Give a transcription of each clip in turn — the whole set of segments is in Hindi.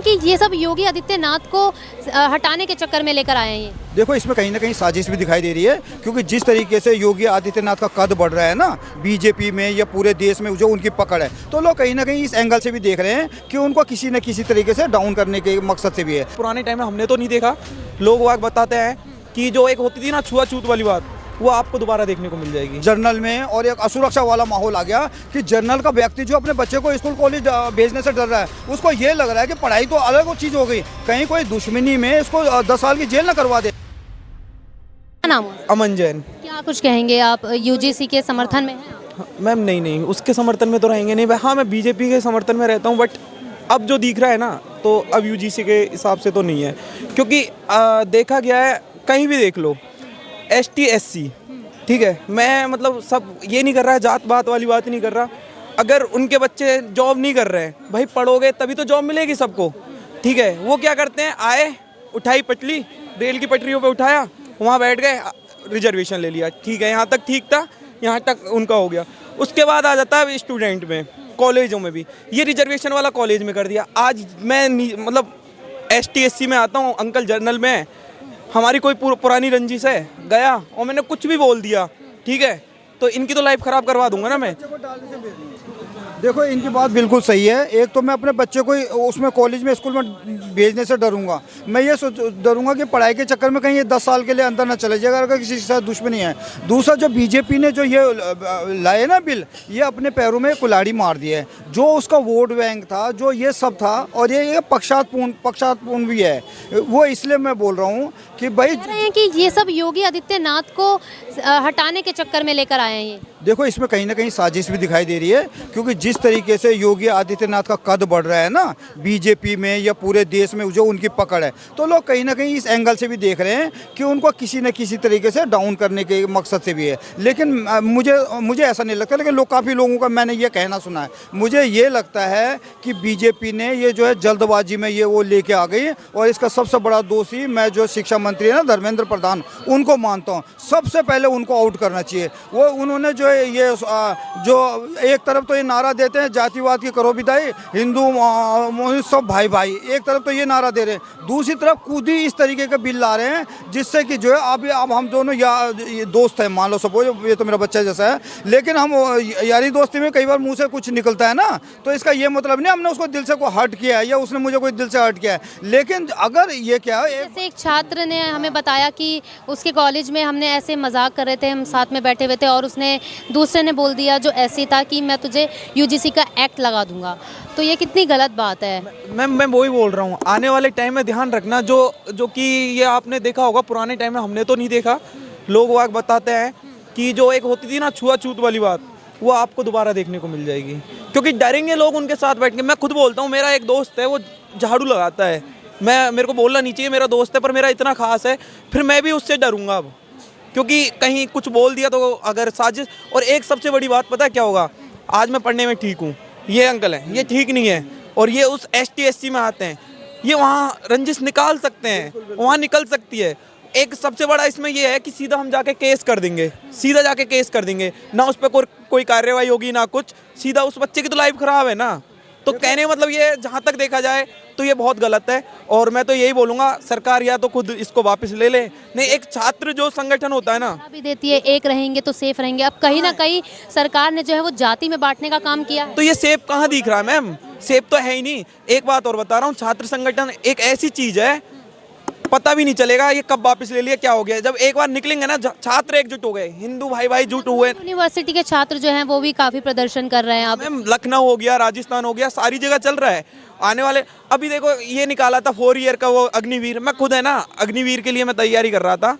कि ये सब योगी आदित्यनाथ को हटाने के चक्कर में लेकर आए हैं ये? देखो, इसमें कहीं ना कहीं साजिश भी दिखाई दे रही है, क्योंकि जिस तरीके से योगी आदित्यनाथ का कद बढ़ रहा है ना बीजेपी में या पूरे देश में, जो उनकी पकड़ है, तो लोग कहीं ना कहीं इस एंगल से भी देख रहे हैं कि उनको किसी न किसी तरीके से डाउन करने के मकसद से भी है। पुराने टाइम में हमने तो नहीं देखा, लोग वाग बताते हैं कि जो एक होती थी ना छुआछूत वाली बात, वो आपको दोबारा देखने को मिल जाएगी जर्नल में। और एक असुरक्षा वाला माहौल आ गया कि जर्नल का व्यक्ति जो अपने बच्चे को स्कूल कॉलेज भेजने से डर रहा है, उसको ये लग रहा है कि पढ़ाई तो अलग चीज़ हो गई, कहीं कोई दुश्मनी में इसको 10 साल की जेल न करवा दे। क्या नाम है? अमन जैन। क्या कुछ कहेंगे आप, यूजीसी के समर्थन में हैं? मैम नहीं, उसके समर्थन में तो रहेंगे नहीं। हाँ, मैं बीजेपी के समर्थन में रहता हूँ, बट अब जो दिख रहा है ना, तो अब यूजीसी के हिसाब से तो नहीं है, क्योंकि देखा गया है, कहीं भी देख लो, ST SC, ठीक है, मैं मतलब सब ये नहीं कर रहा है, जात बात वाली बात नहीं कर रहा। अगर उनके बच्चे जॉब नहीं कर रहे हैं, भाई पढ़ोगे तभी तो जॉब मिलेगी सबको, ठीक है। वो क्या करते हैं, आए, उठाई पटली, रेल की पटरियों पे उठाया, वहाँ बैठ गए, रिजर्वेशन ले लिया, ठीक है, यहाँ तक ठीक था, यहाँ तक उनका हो गया। उसके बाद आ जाता है स्टूडेंट में, कॉलेजों में भी ये रिजर्वेशन वाला कॉलेज में कर दिया। आज मैं मतलब ST SC में आता हूँ, अंकल जर्नल में है, हमारी कोई पुरानी रंजिश है, गया और मैंने कुछ भी बोल दिया, ठीक है, तो इनकी तो लाइफ खराब करवा दूंगा ना मैं। देखो, इनकी बात बिल्कुल सही है। एक तो मैं अपने बच्चे को उसमें कॉलेज में स्कूल में भेजने से डरूंगा, मैं ये डरूंगा कि पढ़ाई के चक्कर में कहीं ये 10 साल के लिए अंदर ना चले जाएगा, अगर किसी के साथ दुश्मनी है। दूसरा, जो बीजेपी ने जो ये लाए ना बिल, ये अपने पैरों में कुल्हाड़ी मार दी है। जो उसका वोट बैंक था, जो ये सब था, और ये पक्षातपूर्ण भी है। वो इसलिए मैं बोल रहा हूँ कि भाई कह रहे हैं कि ये सब योगी आदित्यनाथ को हटाने के चक्कर में लेकर आए हैं ये? देखो, इसमें कहीं ना कहीं साजिश भी दिखाई दे रही है, क्योंकि जिस तरीके से योगी आदित्यनाथ का कद बढ़ रहा है ना बीजेपी में या पूरे देश में, जो उनकी पकड़ है, तो लोग कहीं ना कहीं इस एंगल से भी देख रहे हैं कि उनको किसी न किसी तरीके से डाउन करने के मकसद से भी है। लेकिन मुझे ऐसा नहीं लगता, लेकिन काफ़ी लोगों का मैंने ये कहना सुना है। मुझे ये लगता है कि बीजेपी ने ये जो है जल्दबाजी में ये वो लेके आ गई, और इसका सबसे बड़ा दोषी मैं जो शिक्षा मंत्री है ना धर्मेंद्र प्रधान, उनको मानता हूँ। सबसे पहले उनको आउट करना चाहिए। वो उन्होंने जो ये जो एक तरफ तो ये नारा देते हैं जातिवाद की करो विदाई, हिंदू सब भाई भाई, एक तरफ तो ये नारा दे रहे हैं, दूसरी तरफ खुद ही इस तरीके के बिल ला रहे हैं जिससे कि जो है अब हम दोनों ये दोस्त हैं, मान लो सपोज ये तो मेरा बच्चा जैसा है, लेकिन हम यारी दोस्ती में कई बार मुंह से कुछ निकलता है ना, तो इसका ये मतलब नहीं हमने उसको दिल से कोई हर्ट किया है या उसने मुझे कोई दिल से हर्ट किया है। लेकिन अगर ये क्या है, जैसे एक छात्र ने हमें बताया कि उसके कॉलेज में हमने ऐसे मजाक कर रहे थे, हम साथ में बैठे हुए थे, और उसने दूसरे ने बोल दिया जो ऐसी था कि मैं तुझे यूजीसी का एक्ट लगा दूंगा, तो ये कितनी गलत बात है। मैं वही बोल रहा हूँ, आने वाले टाइम में ध्यान रखना, जो कि ये आपने देखा होगा, पुराने टाइम में हमने तो नहीं देखा, लोग वाग बताते हैं कि जो एक होती थी ना छुआछूत वाली बात, वो आपको दोबारा देखने को मिल जाएगी, क्योंकि डरेंगे लोग उनके साथ बैठ के। मैं खुद बोलता हूँ, मेरा एक दोस्त है, वो झाड़ू लगाता है, मेरे को बोलना नहीं चाहिए, मेरा दोस्त है, पर मेरा इतना खास है, फिर मैं भी उससे डरूंगा अब, क्योंकि कहीं कुछ बोल दिया तो अगर साजिश। और एक सबसे बड़ी बात पता है क्या होगा, आज मैं पढ़ने में ठीक हूँ, ये अंकल है ये ठीक नहीं है, और ये उस ST SC में आते हैं, ये वहाँ रंजिश निकाल सकते हैं, वहाँ निकल सकती है। एक सबसे बड़ा इसमें ये है कि सीधा हम जाके केस कर देंगे, सीधा जाके केस कर देंगे ना, उस पर कोई कार्रवाई होगी ना कुछ, सीधा उस बच्चे की तो लाइफ खराब है ना। तो कहने मतलब ये जहाँ तक देखा जाए तो ये बहुत गलत है, और मैं तो यही बोलूँगा सरकार या तो खुद इसको वापस ले ले, नहीं एक छात्र जो संगठन होता है ना भी देती है, एक रहेंगे तो सेफ रहेंगे। अब कहीं ना कहीं सरकार ने जो है वो जाति में बांटने का काम किया है। तो ये सेफ कहाँ दिख रहा है मैम, सेफ तो है ही नहीं। एक बात और बता रहा हूँ, छात्र संगठन एक ऐसी चीज है, पता भी नहीं चलेगा ये कब वापस ले लिया क्या हो गया। जब एक बार निकलेंगे ना, छात्र एकजुट हो गए, हिंदू भाई भाई जुट हुए। यूनिवर्सिटी के छात्र जो हैं वो भी काफी प्रदर्शन कर रहे हैं। अब मैम लखनऊ हो गया, राजस्थान हो गया, सारी जगह चल रहा है। आने वाले अभी देखो ये निकाला था 4 ईयर का वो अग्निवीर, मैं खुद है ना अग्निवीर के लिए मैं तैयारी कर रहा था,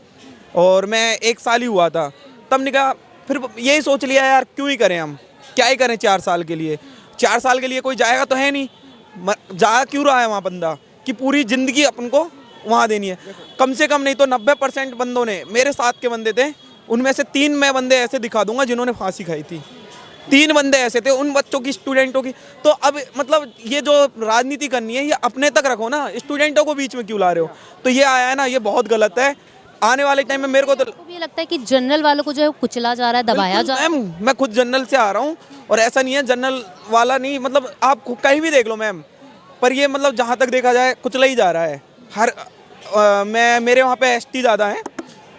और मैं 1 साल ही हुआ था तब निकाला। फिर यही सोच लिया यार क्यों ही करें, हम क्या ही करें 4 साल के लिए। 4 साल के लिए कोई जाएगा तो है नहीं, जा क्यों रहा है वहाँ बंदा कि पूरी ज़िंदगी अपन को वहाँ देनी है। कम से कम नहीं तो 90% बंदों ने, मेरे साथ के बंदे थे, उनमें से 3 मैं बंदे ऐसे दिखा दूंगा जिन्होंने फांसी खाई थी। 3 बंदे ऐसे थे उन बच्चों की, स्टूडेंटों की। तो अब मतलब ये जो राजनीति करनी है ये अपने तक रखो ना, स्टूडेंटों को बीच में क्यों ला रहे हो। तो ये आया है ना, ये बहुत गलत है। आने वाले टाइम में मेरे को तो ये लगता है कि जनरल वालों को जो है कुचला जा रहा है, दबाया जा रहा है। मैम मैं खुद जनरल से आ रहा हूँ, और ऐसा नहीं है जनरल वाला नहीं, मतलब आप कहीं भी देख लो मैम, पर ये मतलब जहाँ तक देखा जाए कुचला ही जा रहा है। मेरे वहाँ पे एसटी ज़्यादा हैं,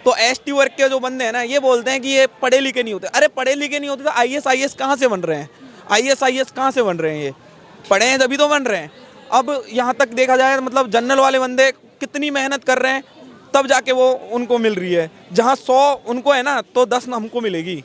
तो एसटी वर्ग के जो बंदे हैं ना, ये बोलते हैं कि ये पढ़े लिखे नहीं होते। अरे पढ़े लिखे नहीं होते तो आईएएस कहाँ से बन रहे हैं? आईएएस कहाँ से बन रहे हैं? ये पढ़े हैं तभी तो बन रहे हैं। अब यहाँ तक देखा जाए मतलब जनरल वाले बंदे कितनी मेहनत कर रहे हैं, तब जाके वो उनको मिल रही है। जहाँ 100 उनको है ना, तो 10 हमको मिलेगी।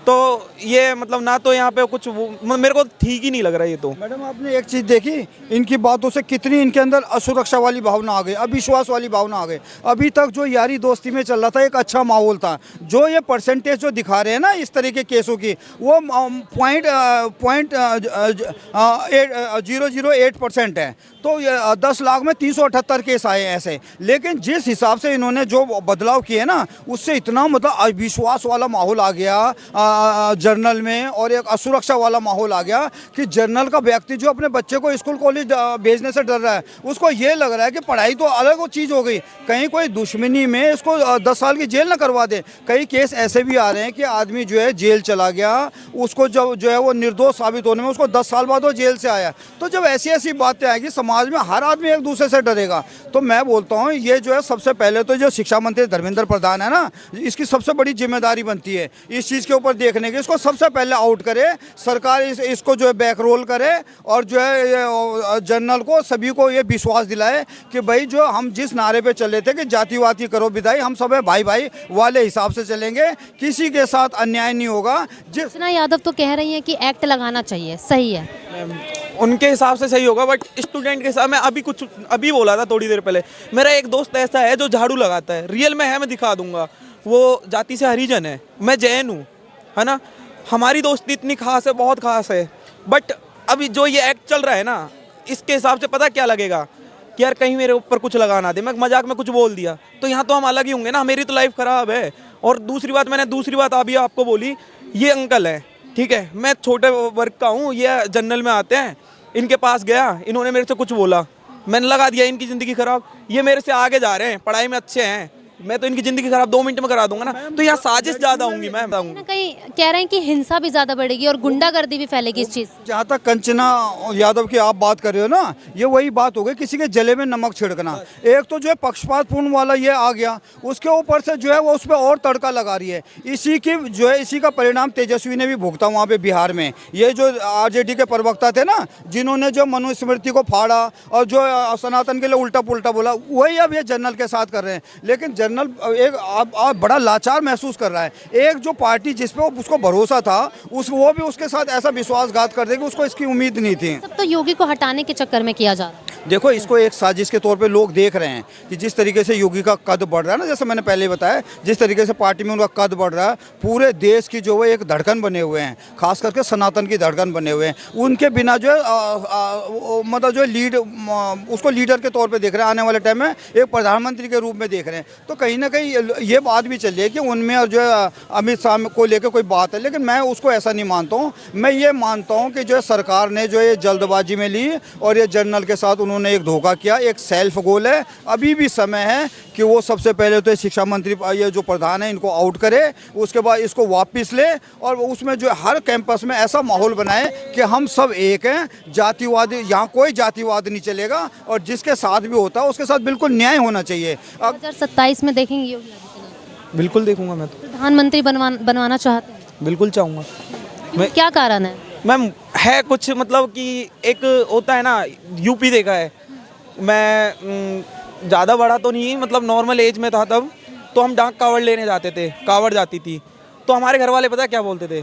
तो ये मतलब ना तो यहाँ पे कुछ मेरे को ठीक ही नहीं लग रहा ये तो। मैडम आपने एक चीज़ देखी, इनकी बातों से कितनी इनके अंदर असुरक्षा वाली भावना आ गई, अविश्वास वाली भावना आ गई। अभी तक जो यारी दोस्ती में चल रहा था, एक अच्छा माहौल था। जो ये परसेंटेज जो दिखा रहे हैं ना इस तरह के केसों की, वो 0.008% है। तो 10 लाख में 378 केस आए हैं ऐसे। लेकिन जिस हिसाब से इन्होंने जो बदलाव किए ना, उससे इतना मतलब अविश्वास वाला माहौल आ गया जर्नल में, और एक असुरक्षा वाला माहौल आ गया कि जर्नल का व्यक्ति जो अपने बच्चे को स्कूल कॉलेज भेजने से डर रहा है, उसको ये लग रहा है कि पढ़ाई तो अलग चीज़ हो गई, कहीं कोई दुश्मनी में इसको 10 साल की जेल ना करवा दे। कई केस ऐसे भी आ रहे हैं कि आदमी जो है जेल चला गया, उसको जब जो है वो निर्दोष साबित होने में उसको 10 साल बाद वो जेल से आया। तो जब ऐसी ऐसी बातें आएगी समाज में, हर आदमी एक दूसरे से डरेगा। तो मैं बोलता हूँ ये जो है सबसे पहले तो जो शिक्षा मंत्री धर्मेंद्र प्रधान है ना, इसकी सबसे बड़ी जिम्मेदारी बनती है इस चीज़ के ऊपर देखने की। इसको सबसे पहले आउट करे सरकार, इसको जो है बैक रोल करे, और जो है जनरल को सभी को ये विश्वास दिलाए कि भाई जो हम जिस नारे पे चले थे कि जातिवादी करो विदाई, हम सब भाई भाई वाले हिसाब से चलेंगे, किसी के साथ अन्याय नहीं होगा। अर्चना यादव तो कह रही हैं कि एक्ट लगाना चाहिए, सही है? उनके हिसाब से सही होगा, बट स्टूडेंट के हिसाब में अभी बोला था थोड़ी देर पहले, मेरा एक दोस्त ऐसा है जो झाड़ू लगाता है, रियल में है, मैं दिखा दूंगा। वो जाति से हरिजन है, मैं जैन हूँ, है ना। हमारी दोस्ती इतनी खास है, बहुत खास है। बट अभी जो ये एक्ट चल रहा है ना, इसके हिसाब से पता क्या लगेगा कि यार कहीं मेरे ऊपर कुछ लगा ना दे, मैं मजाक में कुछ बोल दिया तो यहाँ तो हम अलग ही होंगे ना, मेरी तो लाइफ ख़राब है। और दूसरी बात अभी आपको बोली, ये अंकल है, ठीक है, मैं छोटे वर्ग का हूँ, ये जनरल में आते हैं, इनके पास गया, इन्होंने मेरे से कुछ बोला, मैंने लगा दिया इनकी ज़िंदगी ख़राब। ये मेरे से आगे जा रहे हैं, पढ़ाई में अच्छे हैं, मैं तो इनकी ज़िंदगी ख़राब 2 मिनट में करा दूंगा ना। तो यहाँ साजिश ज़्यादा होंगी। मैं बताऊंगा कहीं कह रहे हैं कि हिंसा भी ज़्यादा बढ़ेगी और गुंडागर्दी भी फैलेगी इस चीज़। जहाँ तक कंचना यादव की आप बात कर रहे हो ना, ये वही बात हो गई, किसी के जले में नमक छिड़कना। एक तो जो है पक्षपातपूर्ण वाला ये आ गया, उसके ऊपर से जो है वो उस पर और तड़का लगा रही है। इसी का परिणाम तेजस्वी ने भी भुगता वहाँ पे बिहार में। ये जो आरजेडी के प्रवक्ता थे ना, जिन्होंने जो मनुस्मृति को फाड़ा और जो सनातन के लिए उल्टा पुल्टा बोला, वही अब ये जनरल के साथ कर रहे हैं। लेकिन जनरल एक आप बड़ा लाचार महसूस कर रहा है। एक जो पार्टी जिस पे उसको भरोसा था, वो भी उसके साथ ऐसा विश्वासघात कर देगी, उसको इसकी उम्मीद नहीं थी। सब तो योगी को हटाने के चक्कर में किया जा रहा है। देखो, इसको एक साजिश के तौर पे लोग देख रहे हैं कि जिस तरीके से योगी का कद बढ़ रहा है ना, जैसे मैंने पहले बताया, जिस तरीके से पार्टी में उनका कद बढ़ रहा है, पूरे देश की जो है एक धड़कन बने हुए हैं, खास करके सनातन की धड़कन बने हुए हैं। उनके बिना जो है मतलब जो लीड उसको लीडर के तौर पे देख रहे हैं, आने वाले टाइम में एक प्रधानमंत्री के रूप में देख रहे हैं। तो कहीं ना कहीं ये बात भी चल रही है कि उनमें और जो है अमित शाह को लेकर कोई बात है, लेकिन मैं उसको ऐसा नहीं मानता हूँ। मैं ये मानता हूँ कि जो है सरकार ने जो ये जल्दबाजी में ली और ये जनरल के साथ उन्होंने एक धोखा किया, एक सेल्फ गोल है। अभी भी समय है कि वो सबसे पहले तो शिक्षा मंत्री ये जो प्रधान है इनको आउट करे, उसके बाद इसको वापस ले और उसमें जो हर कैंपस में ऐसा माहौल बनाए कि हम सब एक हैं, जातिवाद, यहाँ कोई जातिवाद नहीं चलेगा, और जिसके साथ भी होता है उसके साथ बिल्कुल न्याय होना चाहिए। 2027 में देखेंगे योगी आदित्यनाथ? बिल्कुल देखूंगा। मैं तो प्रधानमंत्री बनवाना चाहते हैं? बिल्कुल चाहूँगा। मैं क्या कारण है? मैम है कुछ मतलब कि एक होता है ना, यूपी देखा है, मैं ज़्यादा बड़ा तो नहीं, मतलब नॉर्मल एज में था तब, तो हम डाक कावड़ लेने जाते थे, कावड़ जाती थी, तो हमारे घर वाले पता है क्या बोलते थे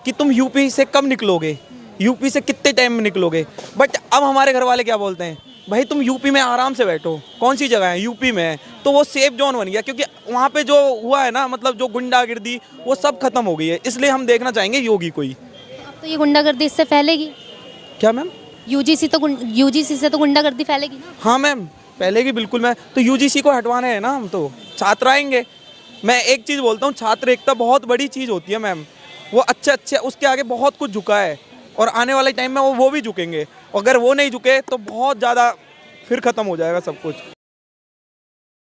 कि तुम यूपी से कब निकलोगे, यूपी से कितने टाइम में निकलोगे। बट अब हमारे घर वाले क्या बोलते हैं, भाई तुम यूपी में आराम से बैठो, कौन सी जगह है, यूपी में है। तो वो सेफ जोन बन गया, क्योंकि वहाँ पे जो हुआ है ना, मतलब जो गुंडागिर्दी वो सब खत्म हो गई है। इसलिए हम देखना चाहेंगे योगी को ही। अब तो ये गुंडागर्दी इससे फैलेगी क्या मैम? यूजीसी से तो गुंडागर्दी फैलेगी ना? हाँ मैम, पहले की बिल्कुल। मैं तो यूजीसी को हटवाना है ना, हम तो छात्र आएंगे। मैं एक चीज़ बोलता हूँ, छात्र एकता बहुत बड़ी चीज़ होती है मैम। वो अच्छे उसके आगे बहुत कुछ झुका है, और आने वाले टाइम में वो भी झुकेंगे। अगर वो नहीं झुके तो बहुत ज़्यादा फिर ख़त्म हो जाएगा सब कुछ।